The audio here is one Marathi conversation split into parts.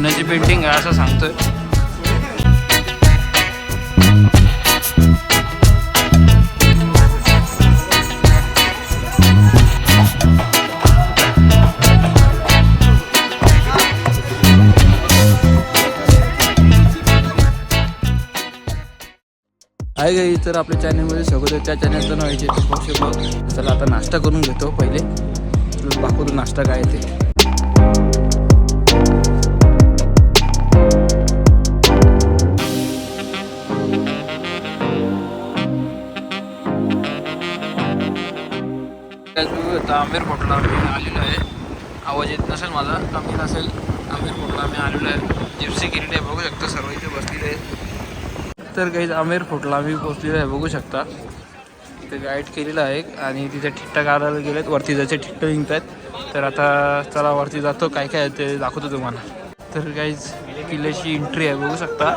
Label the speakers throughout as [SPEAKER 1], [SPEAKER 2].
[SPEAKER 1] सोन्याची पेंटिंग आहे असं सांगतोय. आहे गाई, तर आपल्या चॅनलमध्ये स्वागत आहे. त्या चॅनलचं नाव आहे पॉसिबल. चला आता नाश्ता करून घेतो पहिले, दाखवतो नाश्ता काय ते. आंबेर फोटला मी आलेलो आहे. आवाज येत नसेल माझा, कमी नसेल. आंबेर फोटला मी आलेलो आहे. जिप्सी केलेली आहे, बघू शकता सर्व इथे बसलेले आहेत. तर काही आंबेर फोटला आम्ही पोचलेलो आहे, बघू शकता. इथे गाईड केलेलं आहे आणि तिथे ठिकठा काढायला गेलेत. वरती जायचे ठिकठा निघत आहेत. तर आता चला वरती जातो, काय काय ते दाखवतो तुम्हाला. तर काहीच किल्ल्याची एंट्री आहे, बघू शकता.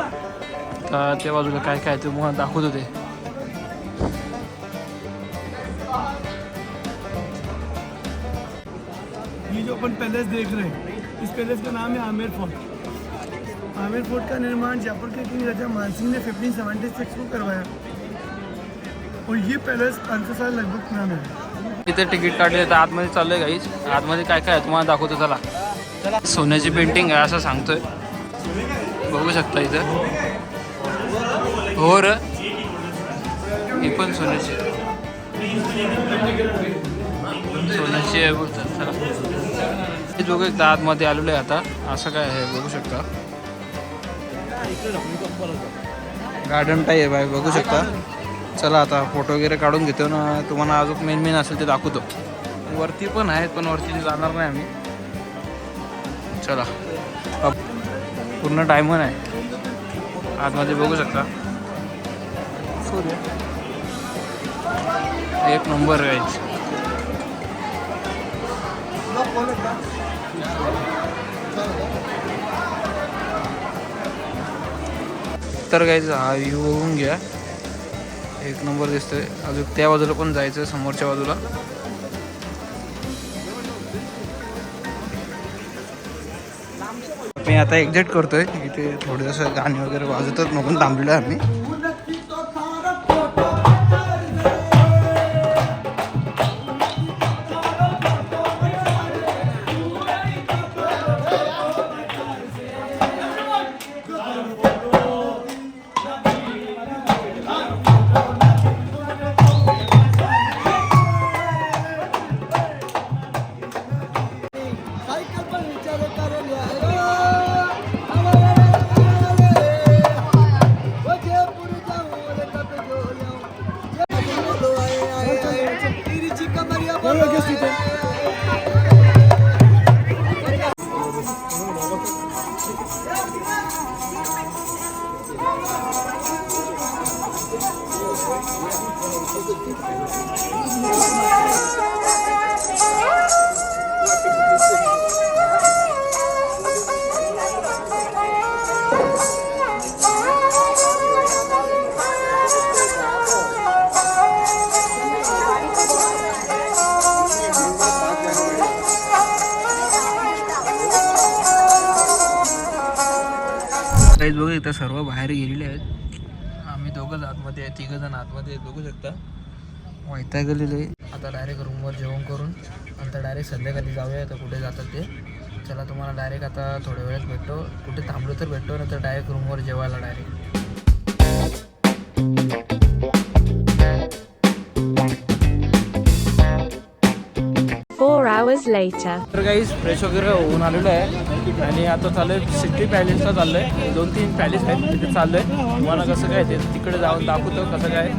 [SPEAKER 1] तर त्या बाजूला काय काय ते तुम्हाला दाखवतो ते.
[SPEAKER 2] ये जो अपन पैलेस देख रहे हैं, इस पैलेस का नाम है आमेर फोर्ट। आमेर फोर्ट का निर्माण जयपुर के किंग राजा मानसिंह ने 1576 को करवाया और ये पैलेस 500 साल लगभग पुराना है।
[SPEAKER 1] इथे तिकीट काढले तर आतमध्ये चाललंय गाईच. आतमध्ये काय काय आहे तुम्हाला दाखवतो चला. सोन्याची पेंटिंग आहे असं सांगतोय, बघू शकता इथं. हो र, ही पण सोन्याची आहे बोलतात. चला हे दोघं एकदा आतमध्ये आलेलो आहे. आता असं काय आहे बघू शकता. गार्डन टाईप आहे बाय, बघू शकता. चला आता फोटो वगैरे काढून घेतो ना, तुम्हाला अजून मेन असेल ते दाखवतो. वरती पण आहेत, पण वरती जाणार नाही आम्ही. चला पूर्ण डायमंड आहे आतमध्ये, बघू शकता. एक नंबर आहे. तर गाईज हा व्ह्यू बघून घ्या, एक नंबर दिसतोय. अजून त्या बाजूला पण जायचं, समोरच्या बाजूला. मी आता एक्झिट करतोय. इथे थोडंसं गाणी वगैरे वाजतच नको थांबलेलो आहे आम्ही. काहीच बघू शकता, सर्व बाहेर गेलेले आहेत. आम्ही दोघंच आतमध्ये आहे, तिघंजण आतमध्ये आहेत, बघू शकता. वैतागलेले आहे. आता डायरेक्ट रूमवर जेवण करून नंतर डायरेक्ट संध्याकाळी जाऊया. आता कुठे जातात ते. चला तुम्हाला डायरेक्ट आता थोड्या वेळात भेटतो. कुठे थांबलो तर भेटतो, नंतर डायरेक्ट रूमवर जेवायला डायरेक्ट.
[SPEAKER 3] 4 hours later.
[SPEAKER 1] तर काहीच फ्रेश वगैरे होऊन आलेलो आहे आणि आता चाललोय सिटी पॅलेसला चाललोय. 2-3 पॅलेस आहेत तिथे चाललोय. तुम्हाला कसं काय ते तिकडे जाऊन दाखवतो कसं काय.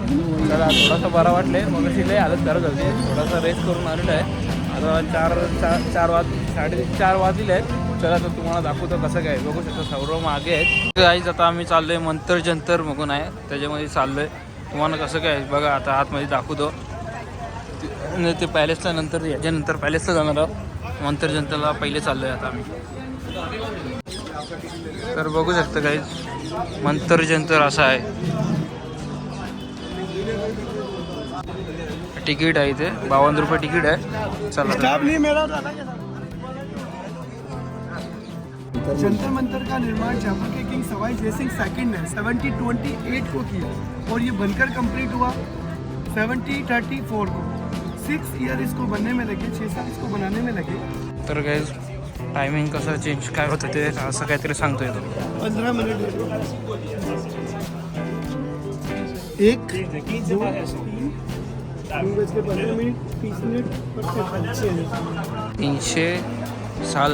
[SPEAKER 1] चला थोडासा बरा वाटले, मग अशी लय हालत करत होती. थोडासा रेस्ट करून आलेलो आहे. आता 4:30 वाजले आहेत. चला तर तुम्हाला दाखवतो कसं काय. बघू शकता सर्व मागे आहेत. काहीच आता आम्ही चाललोय मंतर जंतर बघून आहे, त्याच्यामध्ये चाललोय. तुम्हाला कसं काय बघा आता आतमध्ये दाखवतो. ते पॅलेसला नंतर, याच्यानंतर पॅलेसला जाणार आहोत. मंतर जंतरला पहिले चाललोय आता आम्ही. तर बघू शकता काही मंतर जंतर असं आहे. तिकीट आहे इथे 52 रुपये तिकीट आहे. चला
[SPEAKER 2] जंतर मंतर का निर्माण जयपुर के किंग सवाई जय सिंह सेकंड ने 1728 को किया और ये बनकर कंप्लीट हुआ 1734 को। 6 ईयर इसको बनने में लगे, 6 साल इसको बनाने में लगे।
[SPEAKER 1] तर गाईज टायमिंग कसं चेंज काय होतं ते असं काहीतरी सांगतोय तो.
[SPEAKER 2] 15 मिनट 1 2 15 मिनट 30 मिनट
[SPEAKER 1] 300 साल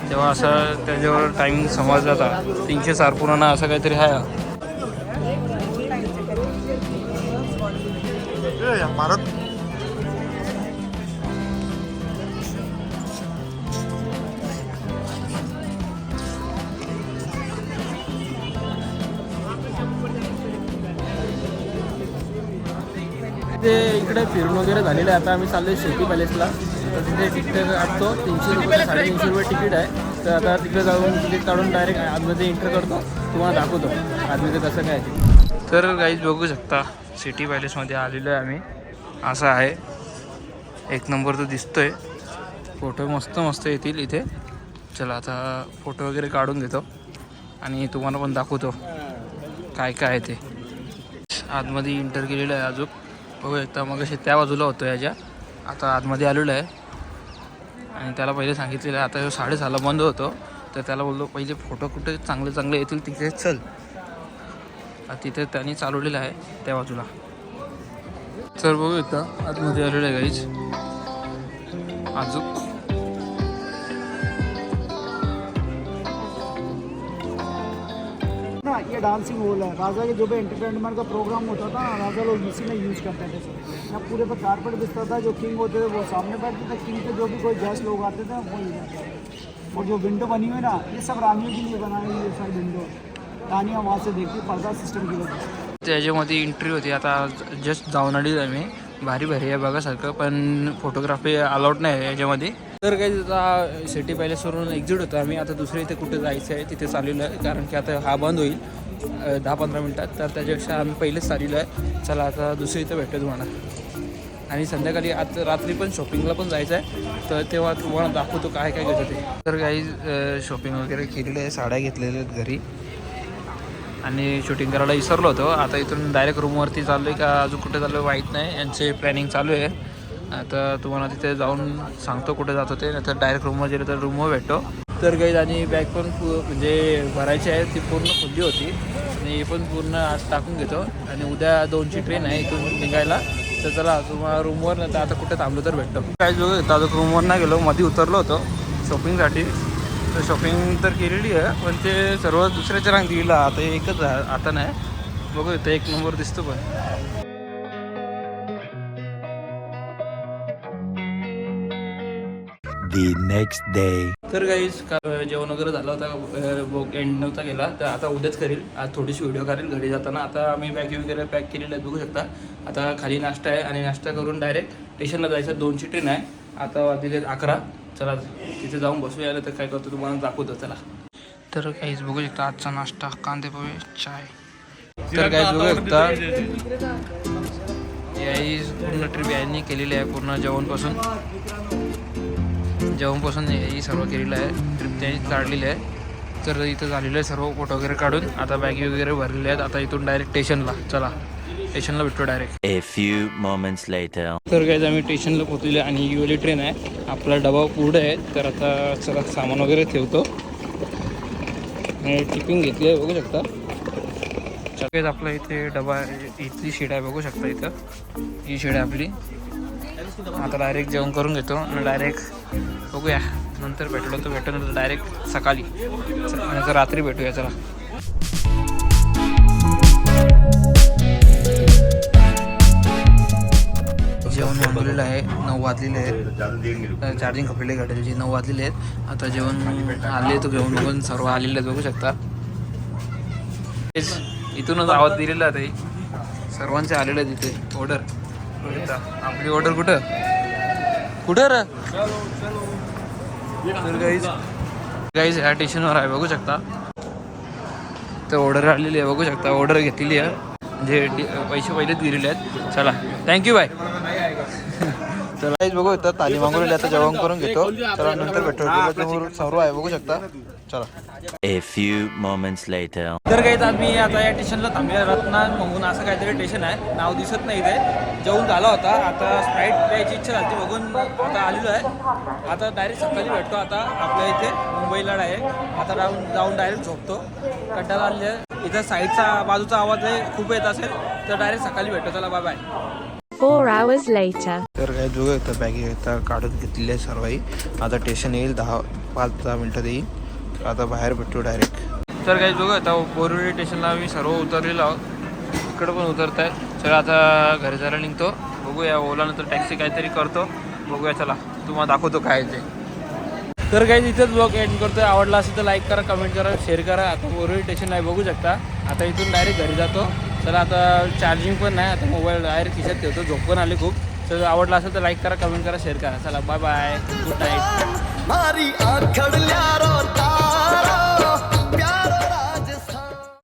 [SPEAKER 1] तेव्हा असं त्याच्यावर टायमिंग समजला होता. 300 साल पुराणा असं काहीतरी आहे.
[SPEAKER 2] भारत
[SPEAKER 1] ते इकडे फिरून वगैरे झालेलं आहे. आता आम्ही चाललो आहे सिटी पॅलेसला. तर तिथे तिकीट काढतो 300 रुपये 350 रुपये तिकीट आहे. तर आता तिकडे जाऊन तिकीट काढून डायरेक्ट आतमध्ये एंटर करतो, तुम्हाला दाखवतो आतमध्ये कसं काय ते. तर गाईज बघू शकता सिटी पॅलेसमध्ये आलेलो आहे आम्ही. असं आहे, एक नंबर तो दिसतोय. फोटो मस्त मस्त येतील इथे. चला आता फोटो वगैरे काढून घेतो आणि तुम्हाला पण दाखवतो काय काय आहे ते. आतमध्ये एंटर केलेलं आहे अजून बघू शकता. मग असे त्या बाजूला होतो याच्या, आता आतमध्ये आलेलो आहे. आणि त्याला पहिले सांगितलेलं आहे आता 6:30ला बंद होतो. तर त्याला बोललो पहिले फोटो कुठे चांगले चांगले येतील तिथे चल. तिथे त्यांनी चालवलेलं आहे त्या बाजूला. तर बघू शकता आतमध्ये आलेलं आहे गाईज अजून.
[SPEAKER 4] ना ये डांसिंग हॉल है। राजा के जो भी एंटरटेनमेंट का प्रोग्राम होता था राजा लोग इसी में यूज़ करते थे सर। यहाँ पूरे पर कारपेट बिछता था, जो किंग होते थे वो सामने बैठते थे, किंग के जो भी कोई गेस्ट लोग आते थे वो यूज करते थे। और जो विंडो बनी हुई ना ये सब रानियों के लिए बनाई हुई है सर। विंडो रानियाँ वहाँ से देखती, पर्दा सिस्टम की वजह से।
[SPEAKER 1] त्याच्यामध्ये एंट्री होती. आता जस्ट जाऊन आली आम्ही. भारी भारी आहे बघासारखं, पण फोटोग्राफी अलाउड नाही आहे याच्यामध्ये. तर काही आता सिटी पॅलेसवरून एक्झिट होतो आम्ही. आता दुसरं इथे कुठे जायचं आहे तिथे चाललेलं आहे, कारण की आता हा बंद होईल 10-15 मिनटात. तर त्याच्यापेक्षा आम्ही पहिलेच चाललेलो आहे. चला आता दुसरं इथं भेटतो तुम्हाला. आणि संध्याकाळी आज रात्री पण शॉपिंगला पण जायचं आहे, तर तेव्हा तुम्हाला दाखवतो काय काय घेतो ते. तर काही शॉपिंग वगैरे केलेलं आहे, साड्या घेतलेल्या आहेत घरी आणि शूटिंग करायला विसरलो होतो. आता इथून डायरेक्ट रूमवरती चाललो आहे का अजून कुठे चाललो माहीत नाही. यांचे प्लॅनिंग चालू आहे. आता तुम्हाला तिथे जाऊन सांगतो कुठे जात होते, नाही तर डायरेक्ट रूमवर गेलं तर रूमवर भेटतो. तर काही आणि बॅग पण म्हणजे भरायची आहे, ती पूर्ण खुल्ली होती आणि हे पण पूर्ण आज टाकून घेतो. आणि उद्या 2ची ट्रेन आहे इथून निघायला. तर चला तुम्हाला रूमवर नाही तर आता कुठे थांबलो तर भेटतो. काय जो आता रूमवर नाही गेलो, मध्ये उतरलो होतो शॉपिंगसाठी. तर शॉपिंग तर केलेली आहे, पण ते सर्व दुसऱ्याच्या रांग दिला. आता एकच आता नाही. बघू इथं एक नंबर दिसतो पण.
[SPEAKER 5] The next day.
[SPEAKER 1] तर गाईज जेवण वगैरे झालं होता, एंड नव्हता गेला. तर आता उद्याच करेल. आज थोडीशी व्हिडिओ करेल घरी जाताना. आता आम्ही बॅग वगैरे पॅक केलेलं आहे बघू शकता. आता खाली नाश्ता आहे आणि नाश्ता करून डायरेक्ट स्टेशनला जायचं. 2ची ट्रेन आहे. आता वाजलेले 11. चला तिथे जाऊन बसूया. तर काय करतो तुम्हाला दाखवतो चला. तर काहीच बघू शकता आजचा नाश्ता कांदे पोहे चाय. तर काहीच बघू शकता याही पूर्ण ट्रिप यांनी केलेली आहे. पूर्ण जेवणपासून ही सर्व केलेलं आहे. ट्रिप त्यांनी काढलेली आहे. तर इथं झालेलं आहे सर्व फोटो वगैरे काढून. आता बॅगी वगैरे भरलेले आहेत. आता इथून डायरेक्ट स्टेशनला. चला स्टेशनला भेटतो direct.
[SPEAKER 5] A few moments later.
[SPEAKER 1] तर काय आम्ही स्टेशनला पोहोचलेले आणि ही वाली ट्रेन आहे. आपला डबा पुढे आहे. तर आता चला सामान वगैरे ठेवतो. टिफिन घेतली आहे बघू शकता. सगळेच आपला इथे डबा इथली शीट आहे बघू शकता. इथं ही शीट आहे आपली. आता डायरेक्ट जेवण करून घेतो आणि डायरेक्ट बघूया नंतर भेटलो तर भेटलो, नंतर डायरेक्ट सकाळी नंतर रात्री भेटूया. चला जेवण बनवलेलं आहे. 9 वाजलेले आहेत. चार्जिंग खपलेले गाडीची 9 वाजलेले आहेत. आता जेवण आले तो घेऊन बघून सर्व आलेले आहेत बघू शकता. इथूनच आवाज दिलेला आहे. सर्वांचे आलेले आहेत इथे ऑर्डर. आपली ऑर्डर कुठं रे. तर गाईज ह्या स्टेशनवर आहे बघू शकता. तर ऑर्डर आलेली आहे बघू शकता. ऑर्डर घेतलेली आहे म्हणजे पैसे पहिलेच दिलेले आहेत. चला थँक्यू बाय. चला काहीच बघू येतात थाली मागवलेली आता जेवण करून घेतो. चला नंतर भेटतो. सर्व आहे बघू शकता. चला.
[SPEAKER 5] A few moments later.
[SPEAKER 1] तर काही आम्ही आता या स्टेशनला थांबले. रत्नान म्हणून असं काहीतरी स्टेशन आहे, नाव दिसत नाही इथे. जेवून झाला होता, आता स्प्राईट प्यायची इच्छा झाली बघून आता आलेलो आहे. आता डायरेक्ट सकाळी भेटतो आता आपल्या इथे मुंबईला आहे. आता जाऊन डायरेक्ट झोपतो. कंटाळा आले इथं साईडचा बाजूचा आवाज आहे खूप येत असेल तर डायरेक्ट सकाळी भेटतो. चला बाय बाय.
[SPEAKER 3] 4 hours later.
[SPEAKER 1] तर काही जो येतं बॅगी येतं काढून घेतलेले आहे सर्वही. आता स्टेशन येईल 5-10 मिनटात येईल. आता बाहेर भेटतो डायरेक्ट. तर काही जो आता बोरिवली स्टेशनला आम्ही सर्व उतरलेलो आहोत. इकडं पण उतरत आहे. चला आता घरी जायला निघतो. बघूया ओलानंतर टॅक्सी काहीतरी करतो. बघूया चला तुम्हाला दाखवतो काय ते. तर काही इथेच ब्लॉग एंड करतो. आवडला असेल तर लाईक करा, कमेंट करा, शेअर करा. आता बोरिवली स्टेशनला आहे बघू शकता. आता इथून डायरेक्ट घरी जातो. चला आता चार्जिंग पण नाही, आता मोबाईल डायरेक्ट खिशात ठेवतो. झोप पण आली खूप. तर आवडला असेल तर लाईक करा, कमेंट करा, शेअर करा. चला बाय बाय, गुड नाईट.